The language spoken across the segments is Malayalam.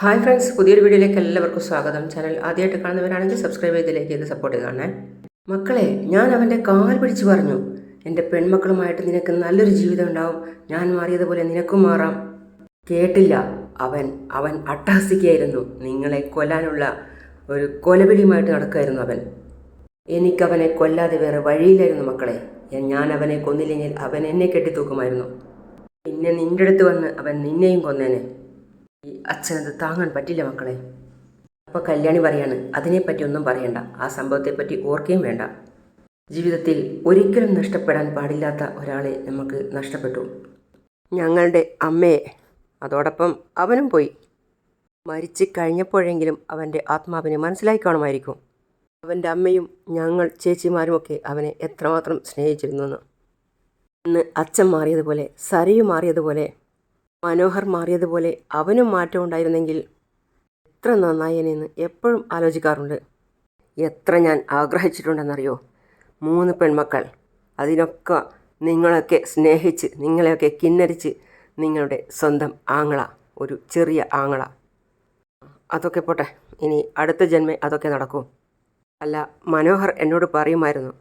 ഹായ് ഫ്രണ്ട്സ്, പുതിയൊരു വീഡിയോയിലേക്ക് എല്ലാവർക്കും സ്വാഗതം. ചാനൽ ആദ്യമായിട്ട് കാണുന്നവരാണെങ്കിൽ സബ്സ്ക്രൈബ് ചെയ്ത് സപ്പോർട്ട് ചെയ്താണ്. മക്കളെ, ഞാൻ അവൻ്റെ കാൽ പിടിച്ച് പറഞ്ഞു, എൻ്റെ പെൺമക്കളുമായിട്ട് നിനക്ക് നല്ലൊരു ജീവിതം ഉണ്ടാവും, ഞാൻ മാറിയതുപോലെ നിനക്കും മാറാം. കേട്ടില്ല. അവൻ അവൻ അട്ടഹസിക്കുകയായിരുന്നു. നിങ്ങളെ കൊല്ലാനുള്ള ഒരു കൊലവിളിയുമായിട്ട് നടക്കുമായിരുന്നു അവൻ. എനിക്കവനെ കൊല്ലാതെ വേറെ വഴിയില്ലായിരുന്നു മക്കളെ. ഞാൻ അവനെ കൊന്നില്ലെങ്കിൽ അവൻ എന്നെ കെട്ടിത്തൂക്കുമായിരുന്നു. പിന്നെ നിൻ്റെ അടുത്ത് വന്ന് അവൻ നിന്നെയും കൊന്നേനെ. ഈ അച്ഛനത് താങ്ങാൻ പറ്റില്ല മക്കളെ. അപ്പോൾ കല്യാണി പറയാണ്, അതിനെപ്പറ്റി ഒന്നും പറയണ്ട, ആ സംഭവത്തെപ്പറ്റി ഓർക്കുകയും വേണ്ട. ജീവിതത്തിൽ ഒരിക്കലും നഷ്ടപ്പെടാൻ പാടില്ലാത്ത ഒരാളെ നമുക്ക് നഷ്ടപ്പെട്ടു, ഞങ്ങളുടെ അമ്മയെ. അതോടൊപ്പം അവനും പോയി. മരിച്ചു കഴിഞ്ഞപ്പോഴെങ്കിലും അവൻ്റെ ആത്മാവിനെ മനസ്സിലായി കാണുമായിരിക്കും അവൻ്റെ അമ്മയും ഞങ്ങൾ ചേച്ചിമാരുമൊക്കെ അവനെ എത്രമാത്രം സ്നേഹിച്ചിരുന്നു. ഇന്ന് അച്ഛൻ മാറിയതുപോലെ, സരയു മാറിയതുപോലെ, മനോഹർ മാറിയതുപോലെ അവനും മാറ്റം ഉണ്ടായിരുന്നെങ്കിൽ എത്ര നന്നായേനെന്ന് എപ്പോഴും ആലോചിക്കാറുണ്ട്. എത്ര ഞാൻ ആഗ്രഹിച്ചിട്ടുണ്ടെന്നറിയോ, 3 പെൺമക്കൾ. അതിനൊക്കെ നിങ്ങളൊക്കെ സ്നേഹിച്ച്, നിങ്ങളെയൊക്കെ കിന്നരിച്ച് നിങ്ങളുടെ സ്വന്തം ആങ്ങള, ഒരു ചെറിയ ആങ്ങള. അതൊക്കെ പോട്ടെ, ഇനി അടുത്ത ജന്മേ അതൊക്കെ നടക്കൂ. അല്ല, മനോഹർ എന്നോട് പറയുമായിരുന്നു,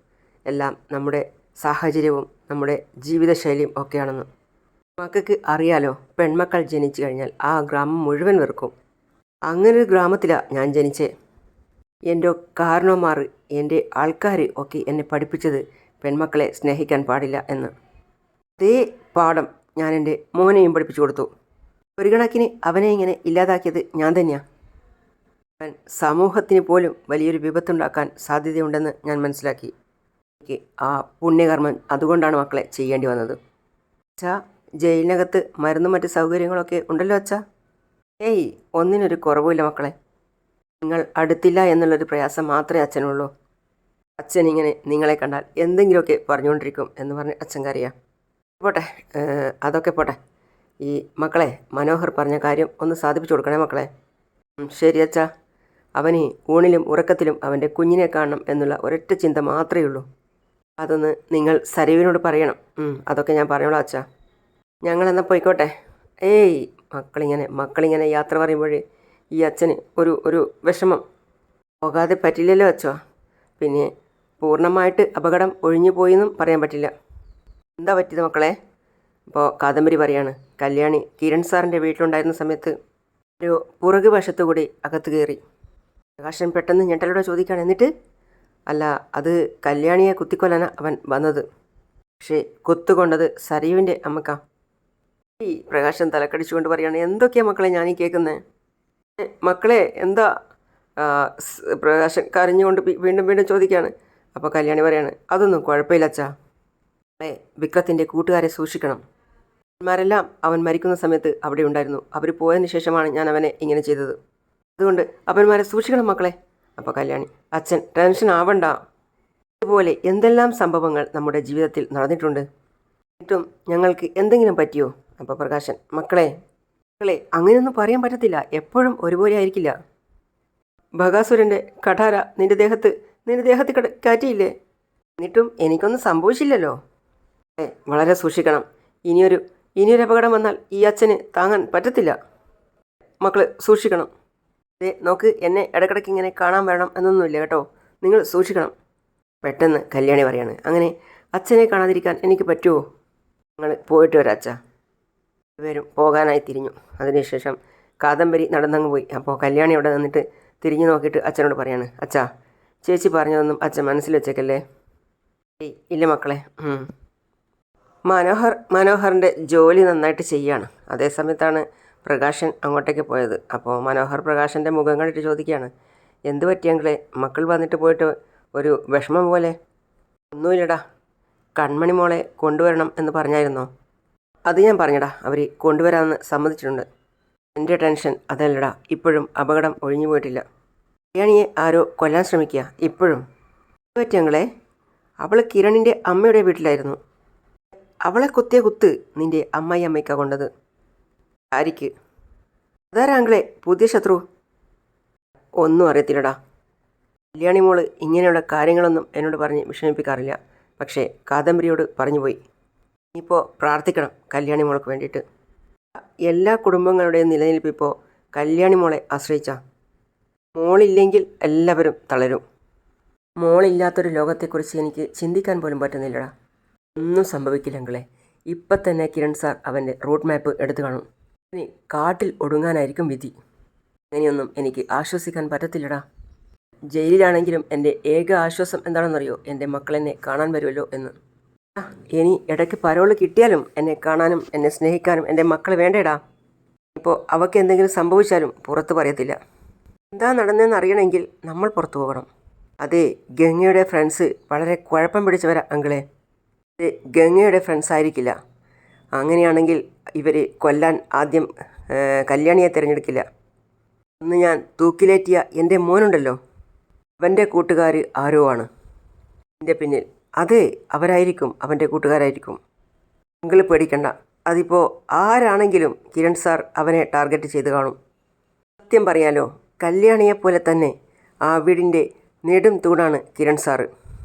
എല്ലാം നമ്മുടെ സാഹചര്യവും നമ്മുടെ ജീവിതശൈലിയും ഒക്കെയാണെന്ന്. മക്കൾക്ക് അറിയാലോ, പെൺമക്കൾ ജനിച്ചു കഴിഞ്ഞാൽ ആ ഗ്രാമം മുഴുവൻ വെറുക്കും. അങ്ങനൊരു ഗ്രാമത്തിലാണ് ഞാൻ ജനിച്ചേ. എൻ്റെ കാരണവന്മാർ, എൻ്റെ ആൾക്കാർ ഒക്കെ എന്നെ പഠിപ്പിച്ചത് പെൺമക്കളെ സ്നേഹിക്കാൻ പാടില്ല എന്ന്. അതേ പാഠം ഞാൻ എൻ്റെ മോനെയും പഠിപ്പിച്ചു കൊടുത്തു. ഒരു കണക്കിന് അവനെ ഇങ്ങനെ ഇല്ലാതാക്കിയത് ഞാൻ തന്നെയാണ്. അവൻ സമൂഹത്തിന് പോലും വലിയൊരു വിപത്തുണ്ടാക്കാൻ സാധ്യതയുണ്ടെന്ന് ഞാൻ മനസ്സിലാക്കി. എനിക്ക് ആ പുണ്യകർമ്മം അതുകൊണ്ടാണ് മക്കളെ ചെയ്യേണ്ടി വന്നത്. ജയിലിനകത്ത് മരുന്നും മറ്റ് സൗകര്യങ്ങളൊക്കെ ഉണ്ടല്ലോ അച്ഛാ. ഏയ്, ഒന്നിനൊരു കുറവുമില്ല മക്കളെ. നിങ്ങൾ അടുത്തില്ല എന്നുള്ളൊരു പ്രയാസം മാത്രമേ അച്ഛനുള്ളൂ. അച്ഛൻ ഇങ്ങനെ നിങ്ങളെ കണ്ടാൽ എന്തെങ്കിലുമൊക്കെ പറഞ്ഞുകൊണ്ടിരിക്കും എന്ന് പറഞ്ഞ് അച്ഛൻ കറിയാം. പോട്ടെ, അതൊക്കെ പോട്ടെ. ഈ മക്കളെ, മനോഹർ പറഞ്ഞ കാര്യം ഒന്ന് സാധിപ്പിച്ചു കൊടുക്കണേ മക്കളെ. ശരി അച്ഛാ. അവന് ഊണിലും ഉറക്കത്തിലും അവൻ്റെ കുഞ്ഞിനെ കാണണം എന്നുള്ള ഒരൊറ്റ ചിന്ത മാത്രമേ ഉള്ളൂ. അതൊന്ന് നിങ്ങൾ സരയുവിനോട് പറയണം. അതൊക്കെ ഞാൻ പറഞ്ഞോളാം അച്ഛാ. ഞങ്ങളെന്നാൽ പോയിക്കോട്ടെ. ഏയ്, മക്കളിങ്ങനെ യാത്ര പറയുമ്പോഴേ ഈ അച്ഛന് ഒരു വിഷമം. പോകാതെ പറ്റില്ലല്ലോ അച്ഛാ. പിന്നെ പൂർണ്ണമായിട്ട് അപകടം ഒഴിഞ്ഞു പോയെന്നും പറയാൻ പറ്റില്ല. എന്താ പറ്റിയത് മക്കളെ? അപ്പോൾ കാദംബരി പറയാണ്, കല്യാണി കിരൺ സാറിൻ്റെ വീട്ടിലുണ്ടായിരുന്ന സമയത്ത് ഒരു പുറകു വശത്തു കൂടി അകത്ത് കയറി. പ്രകാശൻ പെട്ടെന്ന് ഞെട്ടലോടെ ചോദിക്കുകയാണ്, എന്നിട്ട്? അല്ല, അത് കല്യാണിയെ കുത്തിക്കൊല്ലാനാണ് അവൻ വന്നത്. പക്ഷേ കുത്തുകൊണ്ടത് സരയുവിൻ്റെ അമ്മക്കാ. ഈ പ്രകാശൻ തലക്കടിച്ചുകൊണ്ട് പറയുകയാണ്, എന്തൊക്കെയാണ് മക്കളെ ഞാനീ കേൾക്കുന്നത്? മക്കളെ എന്താ? പ്രകാശൻ കരഞ്ഞുകൊണ്ട് വീണ്ടും ചോദിക്കുകയാണ്. അപ്പോൾ കല്യാണി പറയാണ്, അതൊന്നും കുഴപ്പമില്ല അച്ഛാ. വിക്രത്തിൻ്റെ കൂട്ടുകാരെ സൂക്ഷിക്കണം. അവന്മാരെല്ലാം അവൻ മരിക്കുന്ന സമയത്ത് അവിടെ ഉണ്ടായിരുന്നു. അവർ പോയതിന് ശേഷമാണ് ഞാൻ അവനെ ഇങ്ങനെ ചെയ്തത്. അതുകൊണ്ട് അവന്മാരെ സൂക്ഷിക്കണം മക്കളെ. അപ്പോൾ കല്യാണി, അച്ഛൻ ടെൻഷൻ ആവണ്ട. ഇതുപോലെ എന്തെല്ലാം സംഭവങ്ങൾ നമ്മുടെ ജീവിതത്തിൽ നടന്നിട്ടുണ്ട്. എന്നിട്ടും ഞങ്ങൾക്ക് എന്തെങ്കിലും പറ്റിയോ? അപ്പോൾ പ്രകാശൻ, മക്കളെ അങ്ങനെയൊന്നും പറയാൻ പറ്റത്തില്ല. എപ്പോഴും ഒരുപോലെ ആയിരിക്കില്ല. ബകാസുരൻ്റെ കഠാര നിന്റെ ദേഹത്ത് കാറ്റിയില്ലേ? എന്നിട്ടും എനിക്കൊന്നും സംഭവിച്ചില്ലല്ലോ. വളരെ സൂക്ഷിക്കണം. ഇനിയൊരു അപകടം വന്നാൽ ഈ അച്ഛന് താങ്ങാൻ പറ്റത്തില്ല. മക്കൾ സൂക്ഷിക്കണം. നോക്ക്, എന്നെ ഇടയ്ക്കിടയ്ക്ക് ഇങ്ങനെ കാണാൻ വരണം എന്നൊന്നുമില്ല കേട്ടോ. നിങ്ങൾ സൂക്ഷിക്കണം. പെട്ടെന്ന് കല്യാണി പറയാണ്, അങ്ങനെ അച്ഛനെ കാണാതിരിക്കാൻ എനിക്ക് പറ്റുമോ? നിങ്ങൾ പോയിട്ട് വരാം അച്ഛാ. ഇവരും പോകാനായി തിരിഞ്ഞു. അതിനുശേഷം കാദംബരി നടന്നങ്ങ് പോയി. അപ്പോൾ കല്യാണി അവിടെ നിന്നിട്ട് തിരിഞ്ഞു നോക്കിയിട്ട് അച്ഛനോട് പറയാണ്, അച്ഛാ, ചേച്ചി പറഞ്ഞതൊന്നും അച്ഛൻ മനസ്സിൽ വെച്ചേക്കല്ലേ? ഏയ് ഇല്ല മക്കളെ. മനോഹറിൻ്റെ ജോലി നന്നായിട്ട് ചെയ്യാണ്. അതേ സമയത്താണ് പ്രകാശൻ അങ്ങോട്ടേക്ക് പോയത്. അപ്പോൾ മനോഹർ പ്രകാശൻ്റെ മുഖം കണ്ടിട്ട് ചോദിക്കുകയാണ്, എന്ത് പറ്റിയെങ്കിലേ? മക്കൾ വന്നിട്ട് പോയിട്ട് ഒരു വിഷമം പോലെ. ഒന്നുമില്ലടാ, കൺമണി മോളെ കൊണ്ടുവരണം എന്ന് പറഞ്ഞായിരുന്നോ? അത് ഞാൻ പറഞ്ഞടാ, അവർ കൊണ്ടുവരാമെന്ന് സമ്മതിച്ചിട്ടുണ്ട്. എൻ്റെ ടെൻഷൻ അതല്ലടാ, ഇപ്പോഴും അപകടം ഒഴിഞ്ഞു പോയിട്ടില്ല. കല്യാണിയെ ആരോ കൊല്ലാൻ ശ്രമിക്കുക ഇപ്പോഴും. പറ്റിയങ്ങളെ, അവൾ കിരണിൻ്റെ അമ്മയുടെ വീട്ടിലായിരുന്നു. അവളെ കുത്തിയ കുത്ത് നിൻ്റെ അമ്മയ്ക്കാണ് കൊണ്ടത്. ആരിക്ക്? അതാരാങ്ങളെ പുതിയ ശത്രു? ഒന്നും അറിയത്തില്ലടാ. കല്യാണി മോള് ഇങ്ങനെയുള്ള കാര്യങ്ങളൊന്നും എന്നോട് പറഞ്ഞ് വിഷമിപ്പിക്കാറില്ല. പക്ഷേ കാദംബരിയോട് പറഞ്ഞു പോയി. ഇപ്പോൾ പ്രാർത്ഥിക്കണം കല്യാണി മോൾക്ക് വേണ്ടിയിട്ട്. എല്ലാ കുടുംബങ്ങളുടെയും നിലനിൽപ്പിപ്പോൾ കല്യാണി മോളെ ആശ്രയിച്ചാ. മോളില്ലെങ്കിൽ എല്ലാവരും തളരും. മോളില്ലാത്തൊരു ലോകത്തെക്കുറിച്ച് എനിക്ക് ചിന്തിക്കാൻ പോലും പറ്റുന്നില്ലടാ. ഒന്നും സംഭവിക്കില്ല അങ്കിളെ. ഇപ്പം തന്നെ കിരൺ സാർ അവൻ്റെ റൂട്ട് മാപ്പ് എടുത്തു കാണും. ഇനി കാട്ടിൽ ഒടുങ്ങാനായിരിക്കും വിധി. അങ്ങനെയൊന്നും എനിക്ക് ആശ്വസിക്കാൻ പറ്റത്തില്ലടാ. ജയിലിലാണെങ്കിലും എൻ്റെ ഏക ആശ്വാസം എന്താണെന്നറിയോ? എൻ്റെ മക്കളെന്നെ കാണാൻ വരുമല്ലോ എന്ന്. ഇനി ഇടയ്ക്ക് പരോള് കിട്ടിയാലും എന്നെ കാണാനും എന്നെ സ്നേഹിക്കാനും എൻ്റെ മക്കൾ വേണ്ടേടാ. ഇപ്പോൾ അവൾക്ക് എന്തെങ്കിലും സംഭവിച്ചാലും പുറത്ത് പറയത്തില്ല. എന്താ നടന്നതെന്ന് അറിയണമെങ്കിൽ നമ്മൾ പുറത്തു പോകണം. അതെ, ഗംഗയുടെ ഫ്രണ്ട്സ് വളരെ കുഴപ്പം പിടിച്ചവരാ അങ്കിളെ. ഇത് ഗംഗയുടെ ഫ്രണ്ട്സ് ആയിരിക്കില്ല. അങ്ങനെയാണെങ്കിൽ ഇവർ കൊല്ലാൻ ആദ്യം കല്യാണിയെ തിരഞ്ഞെടുക്കില്ല. അന്ന് ഞാൻ തൂക്കിലേറ്റിയ എൻ്റെ മോനുണ്ടല്ലോ, അവൻ്റെ കൂട്ടുകാർ ആരോ ആണ് എൻ്റെ പിന്നിൽ. അതെ, അവരായിരിക്കും, അവൻ്റെ കൂട്ടുകാരായിരിക്കും. അങ്കിൾ പേടിക്കണ്ട. അതിപ്പോൾ ആരാണെങ്കിലും കിരൺ സാർ അവനെ ടാർഗറ്റ് ചെയ്ത് കാണും. സത്യം പറയാലോ, കല്യാണിയെപ്പോലെ തന്നെ ആ വീടിൻ്റെ നെടും തൂണാണ് കിരൺ സാറ്.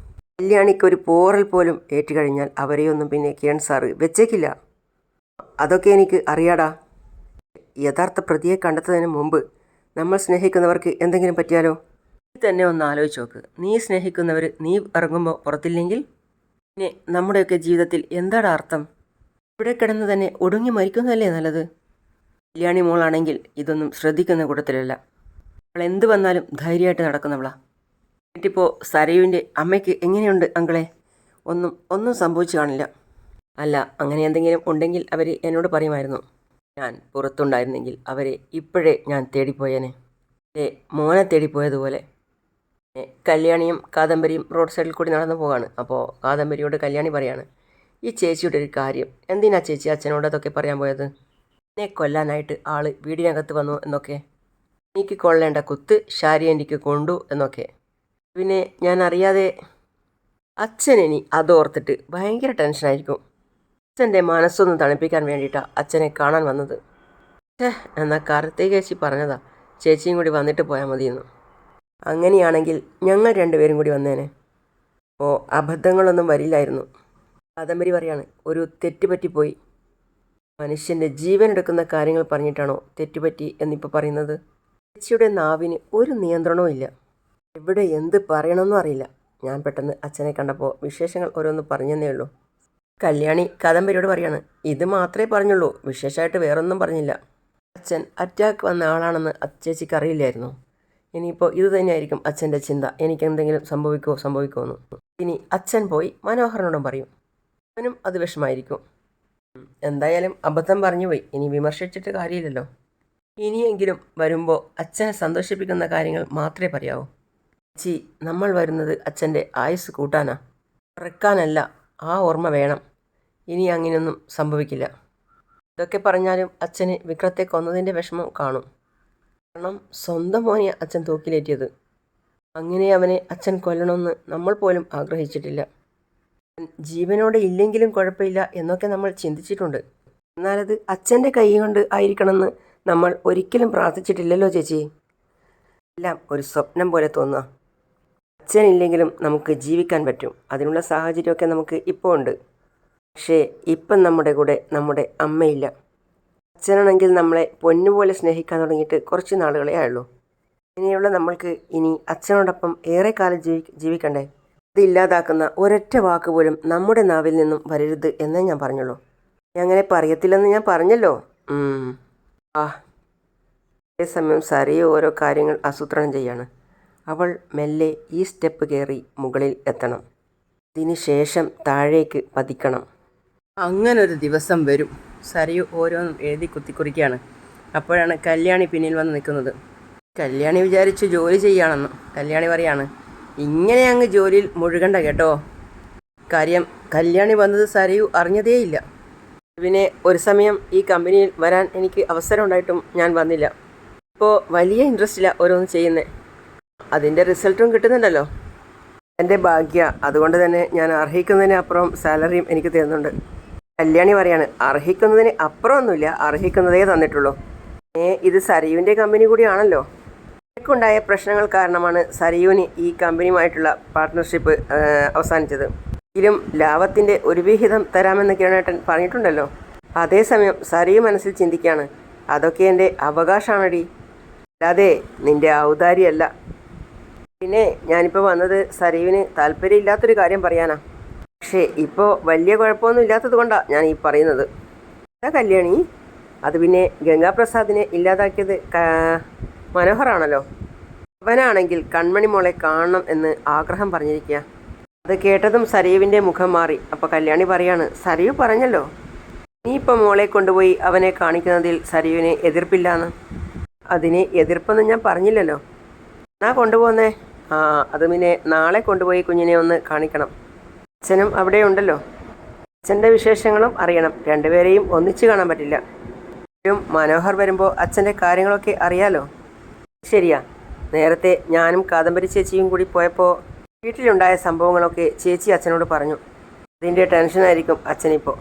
കല്യാണിക്കൊരു പോറൽ പോലും ഏറ്റുകഴിഞ്ഞാൽ അവരെയൊന്നും പിന്നെ കിരൺ സാറ് വെച്ചേക്കില്ല. അതൊക്കെ എനിക്ക് അറിയാടാ. യഥാർത്ഥ പ്രതിയെ കണ്ടെത്തുന്നതിന് മുമ്പ് നമ്മൾ സ്നേഹിക്കുന്നവർക്ക് എന്തെങ്കിലും പറ്റിയാലോ? നീ തന്നെ ഒന്ന് ആലോചിച്ച് നോക്ക്. നീ സ്നേഹിക്കുന്നവർ നീ ഇറങ്ങുമ്പോൾ പുറത്തില്ലെങ്കിൽ പിന്നെ നമ്മുടെയൊക്കെ ജീവിതത്തിൽ എന്താണ് അർത്ഥം? ഇവിടെ കിടന്ന് തന്നെ ഒടുങ്ങി മരിക്കുന്നതല്ലേ നല്ലത്? കല്യാണി മോളാണെങ്കിൽ ഇതൊന്നും ശ്രദ്ധിക്കുന്ന കൂട്ടത്തിലല്ല. അവൾ എന്ത് വന്നാലും ധൈര്യമായിട്ട് നടക്കുന്നവളാ. എന്നിട്ടിപ്പോൾ സരയുവിൻ്റെ അമ്മയ്ക്ക് എങ്ങനെയുണ്ട് അങ്കിളെ? ഒന്നും സംഭവിച്ചു കാണില്ല. അല്ല, അങ്ങനെ എന്തെങ്കിലും ഉണ്ടെങ്കിൽ അവർ എന്നോട് പറയുമായിരുന്നു. ഞാൻ പുറത്തുണ്ടായിരുന്നെങ്കിൽ അവരെ ഇപ്പോഴേ ഞാൻ തേടിപ്പോയേനെ. മോനെ തേടിപ്പോയതുപോലെ. കല്യാണിയും കാദംബരിയും റോഡ് സൈഡിൽ കൂടി നടന്നു പോവാണ്. അപ്പോൾ കാദംബരിയോട് കല്യാണി പറയാണ്, ഈ ചേച്ചിയുടെ ഒരു കാര്യം, എന്തിനാ ചേച്ചി അച്ഛനോട് അതൊക്കെ പറയാൻ പോയത്? എന്നെ കൊല്ലാനായിട്ട് ആൾ വീടിനകത്ത് വന്നു എന്നൊക്കെ, എനിക്ക് കൊള്ളേണ്ട കുത്ത് ഷാരി എനിക്ക് കൊണ്ടു എന്നൊക്കെ. പിന്നെ ഞാൻ അറിയാതെ അച്ഛനിനി അതോർത്തിട്ട് ഭയങ്കര ടെൻഷനായിരിക്കും. അച്ഛൻ്റെ മനസ്സൊന്ന് തണുപ്പിക്കാൻ വേണ്ടിയിട്ടാണ് അച്ഛനെ കാണാൻ വന്നത്. എന്നാൽ കാർത്തിക ചേച്ചി പറഞ്ഞതാ ചേച്ചിയും കൂടി വന്നിട്ട് പോയാൽ മതിയെന്ന്. അങ്ങനെയാണെങ്കിൽ ഞങ്ങൾ രണ്ടുപേരും കൂടി വന്നേനെ. ഓ, അബദ്ധങ്ങളൊന്നും വരില്ലായിരുന്നു. കാദംബരി പറയാണ്, ഒരു തെറ്റുപറ്റിപ്പോയി. മനുഷ്യൻ്റെ ജീവൻ എടുക്കുന്ന കാര്യങ്ങൾ പറഞ്ഞിട്ടാണോ തെറ്റുപറ്റി എന്നിപ്പോൾ പറയുന്നത്? ചേച്ചിയുടെ നാവിന് ഒരു നിയന്ത്രണവും ഇല്ല. എവിടെ എന്ത് പറയണമെന്നും അറിയില്ല. ഞാൻ പെട്ടെന്ന് അച്ഛനെ കണ്ടപ്പോൾ വിശേഷങ്ങൾ ഓരോന്ന് പറഞ്ഞെന്നേ ഉള്ളൂ. കല്യാണി കാദംബരിയോട് പറയാണ്, ഇത് മാത്രമേ പറഞ്ഞുള്ളൂ, വിശേഷമായിട്ട് വേറൊന്നും പറഞ്ഞില്ല. അച്ഛൻ അറ്റാക്ക് വന്ന ആളാണെന്ന് ചേച്ചിക്ക് അറിയില്ലായിരുന്നു. ഇനിയിപ്പോൾ ഇത് തന്നെയായിരിക്കും അച്ഛൻ്റെ ചിന്ത, എനിക്കെന്തെങ്കിലും സംഭവിക്കുമോ എന്ന്. ഇനി അച്ഛൻ പോയി മനോഹരനോടും പറയും. അവനും അത് വിഷമായിരിക്കും. എന്തായാലും അബദ്ധം പറഞ്ഞു പോയി, ഇനി വിമർശിച്ചിട്ട് കാര്യമില്ലല്ലോ. ഇനിയെങ്കിലും വരുമ്പോൾ അച്ഛനെ സന്തോഷിപ്പിക്കുന്ന കാര്യങ്ങൾ മാത്രമേ പറയാവൂ. ചേച്ചി, നമ്മൾ വരുന്നത് അച്ഛൻ്റെ ആയുസ് കൂട്ടാനാ, കുറയ്ക്കാനല്ല. ആ ഓർമ്മ വേണം. ഇനി അങ്ങനെയൊന്നും സംഭവിക്കില്ല. ഇതൊക്കെ പറഞ്ഞാലും അച്ഛന് വിക്രത്തെ കൊന്നതിൻ്റെ വിഷമം കാണും. കാരണം സ്വന്തം മോനെ അച്ഛൻ തൂക്കിലേറ്റിയത്. അങ്ങനെ അവനെ അച്ഛൻ കൊല്ലണമെന്ന് നമ്മൾ പോലും ആഗ്രഹിച്ചിട്ടില്ല. ജീവനോടെ ഇല്ലെങ്കിലും കുഴപ്പമില്ല എന്നൊക്കെ നമ്മൾ ചിന്തിച്ചിട്ടുണ്ട്. എന്നാലത് അച്ഛൻ്റെ കൈ കൊണ്ട് ആയിരിക്കണമെന്ന് നമ്മൾ ഒരിക്കലും പ്രാർത്ഥിച്ചിട്ടില്ലല്ലോ ചേച്ചി. എല്ലാം ഒരു സ്വപ്നം പോലെ തോന്നുക. അച്ഛനില്ലെങ്കിലും നമുക്ക് ജീവിക്കാൻ പറ്റും. അതിനുള്ള സാഹചര്യമൊക്കെ നമുക്ക് ഇപ്പോൾ ഉണ്ട്. പക്ഷേ ഇപ്പം നമ്മുടെ കൂടെ നമ്മുടെ അമ്മയില്ല. അച്ഛനാണെങ്കിൽ നമ്മളെ പൊന്നുപോലെ സ്നേഹിക്കാൻ തുടങ്ങിയിട്ട് കുറച്ച് നാളുകളേ ആയുള്ളൂ. ഇങ്ങനെയുള്ള നമ്മൾക്ക് ഇനി അച്ഛനോടൊപ്പം ഏറെ കാലം ജീവിക്കണ്ടേ? ഇതില്ലാതാക്കുന്ന ഒരൊറ്റ വാക്ക് പോലും നമ്മുടെ നാവിൽ നിന്നും വരരുത് എന്നേ ഞാൻ പറഞ്ഞുള്ളൂ. അങ്ങനെ പറയത്തില്ലെന്ന് ഞാൻ പറഞ്ഞല്ലോ. അതേസമയം സരയെ ഓരോ കാര്യങ്ങൾ ആസൂത്രണം ചെയ്യാണ്. അവൾ മെല്ലെ ഈ സ്റ്റെപ്പ് കയറി മുകളിൽ എത്തണം. അതിന് ശേഷം താഴേക്ക് പതിക്കണം. അങ്ങനൊരു ദിവസം വരും. സരയു ഓരോന്നും എഴുതി കുത്തിക്കുറിക്കുകയാണ്. അപ്പോഴാണ് കല്യാണി പിന്നിൽ വന്ന് നിൽക്കുന്നത്. കല്യാണി വിചാരിച്ചു ജോലി ചെയ്യുകയാണെന്ന്. കല്യാണി പറയാണ്, ഇങ്ങനെ അങ്ങ് ജോലിയിൽ മുഴുകണ്ട കേട്ടോ. കാര്യം കല്യാണി വന്നത് സരയു അറിഞ്ഞതേയില്ല. പിന്നെ ഒരു സമയം ഈ കമ്പനിയിൽ വരാൻ എനിക്ക് അവസരം ഉണ്ടായിട്ടും ഞാൻ വന്നില്ല. ഇപ്പോൾ വലിയ ഇൻട്രസ്റ്റിലാണ് ഓരോന്ന് ചെയ്യുന്നത്. അതിൻ്റെ റിസൾട്ടും കിട്ടുന്നുണ്ടല്ലോ. എൻ്റെ ഭാഗ്യ. അതുകൊണ്ട് തന്നെ ഞാൻ അർഹിക്കുന്നതിന് അപ്പുറം സാലറിയും എനിക്ക് തരുന്നുണ്ട്. കല്യാണി പറയാണ്, അർഹിക്കുന്നതിന് അപ്പുറമൊന്നുമില്ല, അർഹിക്കുന്നതേ തന്നിട്ടുള്ളൂ. ഇത് സരയുവിൻ്റെ കമ്പനി കൂടിയാണല്ലോ. എനിക്കുണ്ടായ പ്രശ്നങ്ങൾ കാരണമാണ് സരയുവിന് ഈ കമ്പനിയുമായിട്ടുള്ള പാർട്ട്ണർഷിപ്പ് അവസാനിച്ചത്. എങ്കിലും ലാഭത്തിൻ്റെ ഒരു വിഹിതം തരാമെന്ന് കിരണേട്ടൻ പറഞ്ഞിട്ടുണ്ടല്ലോ. അതേസമയം സരയു മനസ്സിൽ ചിന്തിക്കുകയാണ്, അതൊക്കെ എൻ്റെ അവകാശമാണടി. അല്ലാതെ നിന്റെ ഔദാര്യമല്ല. പിന്നെ ഞാനിപ്പോൾ വന്നത് സരീവിന് താല്പര്യമില്ലാത്തൊരു കാര്യം പറയാനാ. പക്ഷേ ഇപ്പോൾ വലിയ കുഴപ്പമൊന്നും ഇല്ലാത്തത് കൊണ്ടാണ് ഞാൻ ഈ പറയുന്നത്. എന്താ കല്യാണി? അത് പിന്നെ ഗംഗാപ്രസാദിനെ ഇല്ലാതാക്കിയത് മനോഹറാണല്ലോ. അവനാണെങ്കിൽ കൺമണി മോളെ കാണണം എന്ന് ആഗ്രഹം പറഞ്ഞിരിക്കുക. അത് കേട്ടതും സരീവിൻ്റെ മുഖം മാറി. അപ്പോൾ കല്യാണി പറയാണ്, സരീവ് പറഞ്ഞല്ലോ നീ ഇപ്പോൾ മോളെ കൊണ്ടുപോയി അവനെ കാണിക്കുന്നതിൽ സരീവിന് എതിർപ്പില്ലാന്ന്. അതിന് എതിർപ്പൊന്നും ഞാൻ പറഞ്ഞില്ലല്ലോ. എന്നാ കൊണ്ടുപോകുന്നേ? അത് പിന്നെ നാളെ കൊണ്ടുപോയി കുഞ്ഞിനെ ഒന്ന് കാണിക്കണം. അച്ഛനും അവിടെ ഉണ്ടല്ലോ, അച്ഛൻ്റെ വിശേഷങ്ങളും അറിയണം. രണ്ടുപേരെയും ഒന്നിച്ച് കാണാൻ പറ്റില്ല. മനോഹർ വരുമ്പോൾ അച്ഛൻ്റെ കാര്യങ്ങളൊക്കെ അറിയാലോ. ശരിയാ, നേരത്തെ ഞാനും കാദംബരി ചേച്ചിയും കൂടി പോയപ്പോൾ വീട്ടിലുണ്ടായ സംഭവങ്ങളൊക്കെ ചേച്ചി അച്ഛനോട് പറഞ്ഞു. അതിൻ്റെ ടെൻഷനായിരിക്കും അച്ഛനിപ്പോൾ.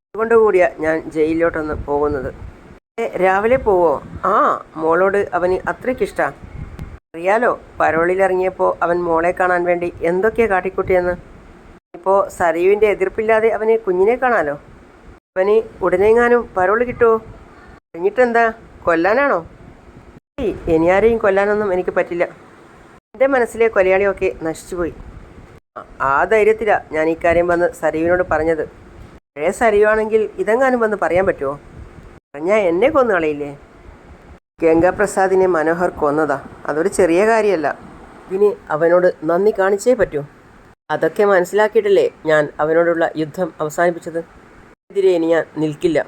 അതുകൊണ്ട് കൂടിയാണ് ഞാൻ ജയിലിലോട്ടൊന്ന് പോകുന്നത്. രാവിലെ പോവോ? മോളോട് അവന് അത്രയ്ക്കിഷ്ടമാണ്. അറിയാലോ, പരോളിലിറങ്ങിയപ്പോൾ അവൻ മോളെ കാണാൻ വേണ്ടി എന്തൊക്കെയാണ് കാട്ടിക്കുട്ടിയെന്ന്. ഇപ്പോൾ സരീവിൻ്റെ എതിർപ്പില്ലാതെ അവന് കുഞ്ഞിനെ കാണാലോ. അവന് ഉടനെങ്ങാനും പരോള് കിട്ടുമോ? കഴിഞ്ഞിട്ടെന്താ, കൊല്ലാനാണോ? ഇനി ആരെയും കൊല്ലാനൊന്നും എനിക്ക് പറ്റില്ല. എൻ്റെ മനസ്സിലെ കൊലയാളിയൊക്കെ നശിച്ചുപോയി. ആ ധൈര്യത്തിലാണ് ഞാൻ ഇക്കാര്യം വന്ന് സരീവിനോട് പറഞ്ഞത്. പഴയ സരീവാണെങ്കിൽ ഇതെങ്ങാനും വന്ന് പറയാൻ പറ്റുമോ? പറഞ്ഞാൽ എന്നെ കൊന്നു കളയില്ലേ? ഗംഗാപ്രസാദിനെ മനോഹർ കൊന്നതാ, അതൊരു ചെറിയ കാര്യമല്ല. ഇതിന് അവനോട് നന്ദി കാണിച്ചേ പറ്റൂ. അതൊക്കെ മനസ്സിലാക്കിയിട്ടല്ലേ ഞാൻ അവനോടുള്ള യുദ്ധം അവസാനിപ്പിച്ചത്. എതിരെ ഇനി ഞാൻ നിൽക്കില്ല.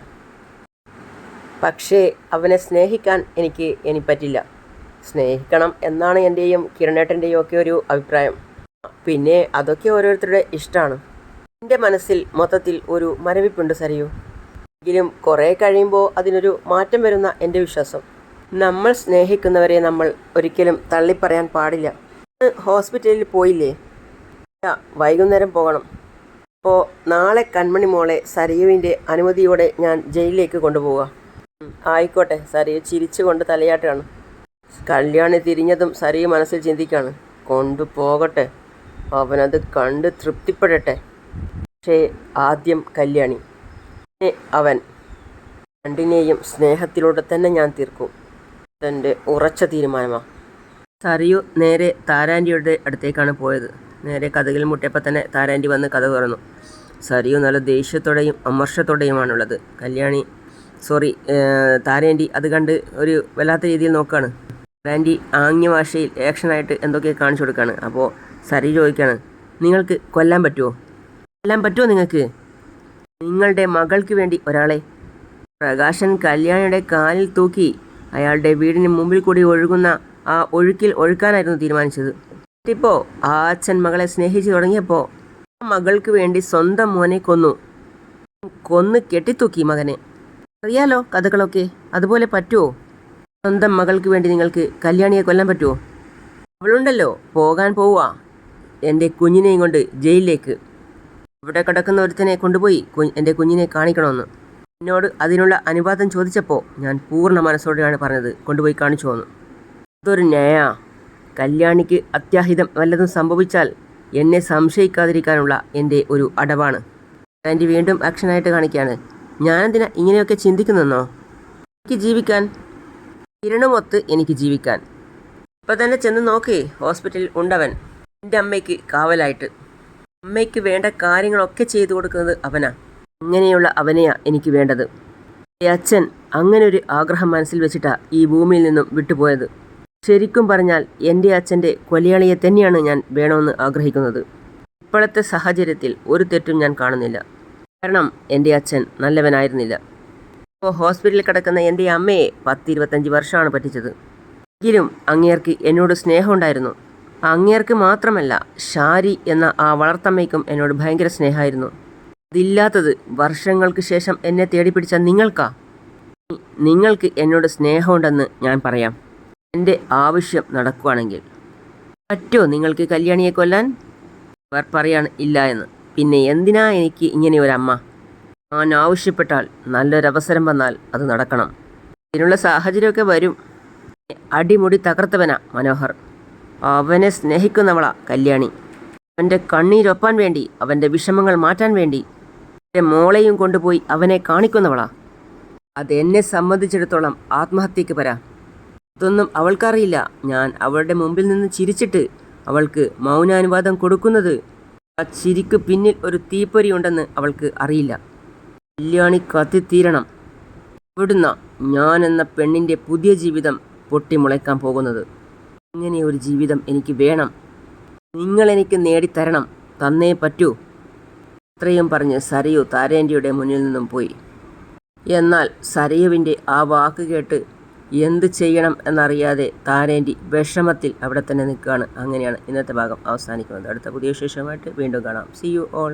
പക്ഷേ അവനെ സ്നേഹിക്കാൻ എനിക്ക് പറ്റില്ല. സ്നേഹിക്കണം എന്നാണ് എൻ്റെയും കിരണേട്ടൻ്റെയും ഒക്കെ ഒരു അഭിപ്രായം. പിന്നെ അതൊക്കെ ഓരോരുത്തരുടെ ഇഷ്ടമാണ്. എൻ്റെ മനസ്സിൽ മൊത്തത്തിൽ ഒരു മരവിപ്പുണ്ട് സരിയു. എങ്കിലും കുറേ കഴിയുമ്പോൾ അതിനൊരു മാറ്റം വരുന്ന എൻ്റെ വിശ്വാസം. നമ്മൾ സ്നേഹിക്കുന്നവരെ നമ്മൾ ഒരിക്കലും തള്ളിപ്പറയാൻ പാടില്ല. ഹോസ്പിറ്റലിൽ പോയില്ലേ? വൈകുന്നേരം പോകണം. അപ്പോൾ നാളെ കൺമണി മോളെ സരിയുവിൻ്റെ അനുമതിയോടെ ഞാൻ ജയിലിലേക്ക് കൊണ്ടുപോവുക. ആയിക്കോട്ടെ. സരിയു ചിരിച്ചുകൊണ്ട് തലയാട്ടാണ്. കല്യാണി തിരിഞ്ഞതും സരിയു മനസ്സിൽ ചിന്തിക്കുകയാണ്, കൊണ്ടുപോകട്ടെ, അവനത് കണ്ട് തൃപ്തിപ്പെടട്ടെ. പക്ഷേ ആദ്യം കല്യാണി, അവൻ രണ്ടിനെയും സ്നേഹത്തിലൂടെ തന്നെ ഞാൻ തീർക്കും. എൻ്റെ ഉറച്ച തീരുമാനമാണ്. സരിയു നേരെ താരാൻ്റിയുടെ അടുത്തേക്കാണ് പോയത്. നേരെ കഥകിൽ മുട്ടിയപ്പോൾ തന്നെ താരാൻ്റി വന്ന് കഥ തുറന്നു. സരിയു നല്ല ദേഷ്യത്തോടെയും അമർഷത്തോടെയുമാണുള്ളത്. താരാൻ്റി അത് കണ്ട് ഒരു വല്ലാത്ത രീതിയിൽ നോക്കുകയാണ്. താരാൻ്റി ആംഗ്യ ഭാഷയിൽ ആക്ഷനായിട്ട് എന്തൊക്കെ കാണിച്ചു കൊടുക്കുകയാണ്. അപ്പോൾ സരിയു ചോദിക്കുകയാണ്, നിങ്ങൾക്ക് കൊല്ലാൻ പറ്റുമോ നിങ്ങൾക്ക്? നിങ്ങളുടെ മകൾക്ക് വേണ്ടി ഒരാളെ പ്രകാശൻ കല്യാണിയുടെ കാലിൽ തൂക്കി അയാളുടെ വീടിന് മുമ്പിൽ കൂടി ഒഴുകുന്ന ആ ഒഴുക്കിൽ ഒഴുക്കാനായിരുന്നു തീരുമാനിച്ചത്. ഇപ്പോൾ ആ അച്ഛൻ മകളെ സ്നേഹിച്ചു തുടങ്ങിയപ്പോൾ ആ മകൾക്ക് വേണ്ടി സ്വന്തം മോനെ കൊന്ന് കെട്ടിത്തൂക്കി മകനെ. അറിയാലോ കഥകളൊക്കെ. അതുപോലെ പറ്റുമോ? സ്വന്തം മകൾക്ക് വേണ്ടി നിങ്ങൾക്ക് കല്യാണിയെ കൊല്ലാൻ പറ്റുമോ? അവളുണ്ടല്ലോ പോകാൻ പോവുക എൻ്റെ കുഞ്ഞിനെയും കൊണ്ട് ജയിലിലേക്ക്. ഇവിടെ കിടക്കുന്ന ഒരുത്തനെ കൊണ്ടുപോയി എൻ്റെ കുഞ്ഞിനെ കാണിക്കണമെന്ന്. എന്നോട് അതിനുള്ള അനുവാദം ചോദിച്ചപ്പോൾ ഞാൻ പൂർണ്ണ മനസ്സോടെയാണ് പറഞ്ഞത്, കൊണ്ടുപോയി കാണിച്ചു വന്നു. അതൊരു ന്യായ. കല്യാണിക്ക് അത്യാഹിതം വല്ലതും സംഭവിച്ചാൽ എന്നെ സംശയിക്കാതിരിക്കാനുള്ള എൻ്റെ ഒരു അടവാണ്. ആൻറ്റി വീണ്ടും ആക്ഷനായിട്ട് കാണിക്കുകയാണ്. ഞാനെന്തിനാ ഇങ്ങനെയൊക്കെ ചിന്തിക്കുന്നെന്നോ? എനിക്ക് ജീവിക്കാൻ, കിരണമൊത്ത് എനിക്ക് ജീവിക്കാൻ. ഇപ്പം തന്നെ ചെന്ന് നോക്കി, ഹോസ്പിറ്റലിൽ ഉണ്ടവൻ എൻ്റെ അമ്മയ്ക്ക് കാവലായിട്ട്. അമ്മയ്ക്ക് വേണ്ട കാര്യങ്ങളൊക്കെ ചെയ്തു കൊടുക്കുന്നത് അവനാ. അങ്ങനെയുള്ള അവനെയാ എനിക്ക് വേണ്ടത്. എൻ്റെ അച്ഛൻ അങ്ങനെ ഒരു ആഗ്രഹം മനസ്സിൽ വെച്ചിട്ടാണ് ഈ ഭൂമിയിൽ നിന്നും വിട്ടുപോയത്. ശരിക്കും പറഞ്ഞാൽ എൻ്റെ അച്ഛൻ്റെ കൊലയാളിയെ തന്നെയാണ് ഞാൻ വേണമെന്ന് ആഗ്രഹിക്കുന്നത്. ഇപ്പോഴത്തെ സാഹചര്യത്തിൽ ഒരു തെറ്റും ഞാൻ കാണുന്നില്ല. കാരണം എൻ്റെ അച്ഛൻ നല്ലവനായിരുന്നില്ല. ഇപ്പോൾ ഹോസ്പിറ്റലിൽ കിടക്കുന്ന എൻ്റെ അമ്മയെ 10-25 വർഷമാണ് പറ്റിച്ചത്. എങ്കിലും അങ്ങേർക്ക് എന്നോട് സ്നേഹമുണ്ടായിരുന്നു. അങ്ങേർക്ക് മാത്രമല്ല, ഷാരി എന്ന ആ വളർത്തമ്മയ്ക്കും എന്നോട് ഭയങ്കര സ്നേഹമായിരുന്നു. അതില്ലാത്തത് വർഷങ്ങൾക്ക് ശേഷം എന്നെ തേടിപ്പിടിച്ച നിങ്ങൾക്ക് എന്നോട് സ്നേഹമുണ്ടെന്ന് ഞാൻ പറയാം. എൻ്റെ ആവശ്യം നടക്കുകയാണെങ്കിൽ പറ്റുമോ നിങ്ങൾക്ക് കല്യാണിയെ കൊല്ലാൻ? അവർ പറയാണ് ഇല്ല എന്ന്. പിന്നെ എന്തിനാ എനിക്ക് ഇങ്ങനെ ഒരമ്മ? ഞാൻ ആവശ്യപ്പെട്ടാൽ, നല്ലൊരവസരം വന്നാൽ അത് നടക്കണം. ഇതിനുള്ള സാഹചര്യമൊക്കെ വരും. അടിമുടി തകർത്തവനാ മനോഹർ. അവനെ സ്നേഹിക്കുന്നവളാ കല്യാണി. അവൻ്റെ കണ്ണീരൊപ്പാൻ വേണ്ടി, അവൻ്റെ വിഷമങ്ങൾ മാറ്റാൻ വേണ്ടി എൻ്റെ മോളെയും കൊണ്ടുപോയി അവനെ കാണിക്കുന്നവളാ. അതെന്നെ സംബന്ധിച്ചിടത്തോളം ആത്മഹത്യക്ക് വരാം. അതൊന്നും അവൾക്കറിയില്ല. ഞാൻ അവളുടെ മുമ്പിൽ നിന്ന് ചിരിച്ചിട്ട് അവൾക്ക് മൗനാനുവാദം കൊടുക്കുന്നത് ആ ചിരിക്ക് പിന്നിൽ ഒരു തീപ്പൊരി ഉണ്ടെന്ന് അവൾക്ക് അറിയില്ല. കല്യാണി കത്തിത്തീരണം. ഇവിടുന്ന ഞാൻ എന്ന പെണ്ണിൻ്റെ പുതിയ ജീവിതം പൊട്ടിമുളയ്ക്കാൻ പോകുന്നത്. ഇങ്ങനെ ഒരു ജീവിതം എനിക്ക് വേണം. നിങ്ങളെനിക്ക് നേടിത്തരണം. തന്നേ പറ്റൂ. ഇത്രയും പറഞ്ഞ് സരയു താരേൻ്റിയുടെ മുന്നിൽ നിന്നും പോയി. എന്നാൽ സരയുവിൻ്റെ ആ വാക്ക് കേട്ട് എന്ത് ചെയ്യണം എന്നറിയാതെ താരേൻ്റി വിഷമത്തിൽ അവിടെ തന്നെ നിൽക്കുകയാണ്. അങ്ങനെയാണ് ഇന്നത്തെ ഭാഗം അവസാനിക്കുന്നത്. അടുത്ത പുതിയ വിശേഷമായിട്ട് വീണ്ടും കാണാം. C you all.